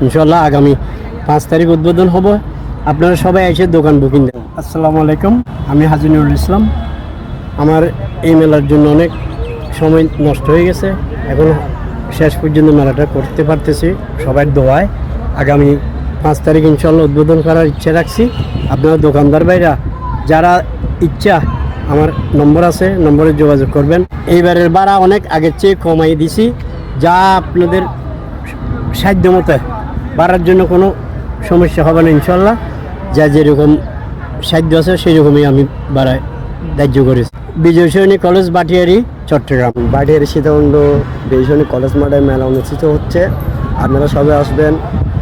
ইনশাল্লাহ আগামী 5 তারিখ উদ্বোধন হবে। আপনারা সবাই এসে দোকান বুকিং দেন। আসসালামু আলাইকুম, আমি হাজী নুরুল ইসলাম। আমার এই মেলার জন্য অনেক সময় নষ্ট হয়ে গেছে, এখন শেষ পর্যন্ত মেলাটা করতে পারতেছি সবার দোয়ায়। আগামী 5 তারিখ ইনশাল্লাহ উদ্বোধন করার ইচ্ছা রাখছি। আপনারা দোকানদার ভাইরা যারা ইচ্ছা, আমার নম্বর আছে, নম্বরে যোগাযোগ করবেন। এইবারের ভাড়া অনেক আগের চেয়ে কমাই দিছি, যা আপনাদের সাধ্য মতো বাড়ার জন্য কোনো সমস্যা হবে না ইনশাল্লাহ। যা যেরকম সাধ্য আছে সেই রকমই আমি বাড়ায় ধার্য করেছি। বিজয় সৈনিক কলেজ, বাটিয়ারি, চট্টগ্রাম। বাটিয়ারি সীতাকুণ্ড বিজয় সৈনিক কলেজ মাঠে মেলা অনুষ্ঠিত হচ্ছে। আপনারা সবাই আসবেন।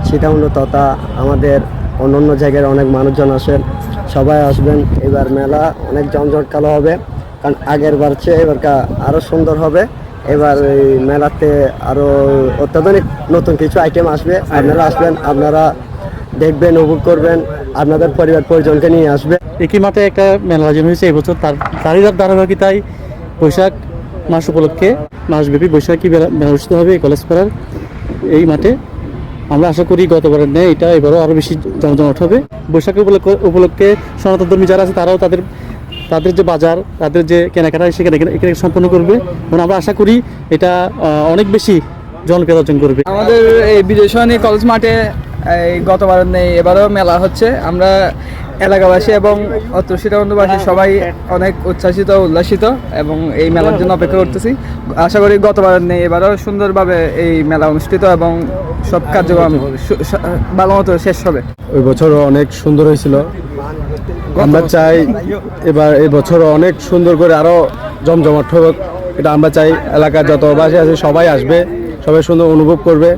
সীতাকুণ্ড তথা আমাদের অন্য জায়গার অনেক মানুষজন আসেন, সবাই আসবেন। এবার মেলা অনেক জমজট কালো হবে, কারণ আগের বার চেয়ে এবারটা আরও সুন্দর হবে। এবার এই মেলাতে আরও অত্যাধুনিক নতুন কিছু আইটেম আসবে। আপনারা আসবেন, আপনারা দেখবেন, উপভোগ করবেন, আপনাদের পরিবার পরিজনকে নিয়ে আসবে। একই মাঠে একটা মেলা আয়োজন হয়েছে এবছর, তারই ধারাবাহিকতায় বৈশাখ মাস উপলক্ষে মাসব্যাপী বৈশাখী মেলা অনুষ্ঠিত হবে এই কলেজ পাড়ার এই মাঠে। আমরা আশা করি গতবারের নেই এটা এবারও আরও বেশি জমজমাট হবে। বৈশাখী উপলক্ষে সনাতনধর্মী যারা আছে তারাও তাদের যে বাজার, তাদের যে কেনাকাটা সেখানে এখানে সম্পন্ন করবে এবং আমরা আশা করি এটা অনেক বেশি জনপ্রিয়তা অর্জন করবে। আমাদের এই বিজয় সৈনিক কলেজ মাঠে এই গতবারের নেই এবারও মেলা হচ্ছে। আমরা এলাকাবাসী এবং অত্র সীতাকুণ্ডবাসী সবাই অনেক উচ্ছ্বাসিত, উল্লাসিত এবং এই মেলার জন্য অপেক্ষা করতেছি। আশা করি গতবারের নেই এবারও সুন্দরভাবে এই মেলা অনুষ্ঠিত এবং সব কার্যক্রম ভালো মতো শেষ হবে। ওই বছরও অনেক সুন্দর হয়েছিল। আমরা চাই এবার এই বছরও অনেক সুন্দর করে আরও জমজমাট হোক, এটা আমরা চাই। এলাকার যত বাসী আছে সবাই আসবে, সবাই সুন্দর অনুভব করবে।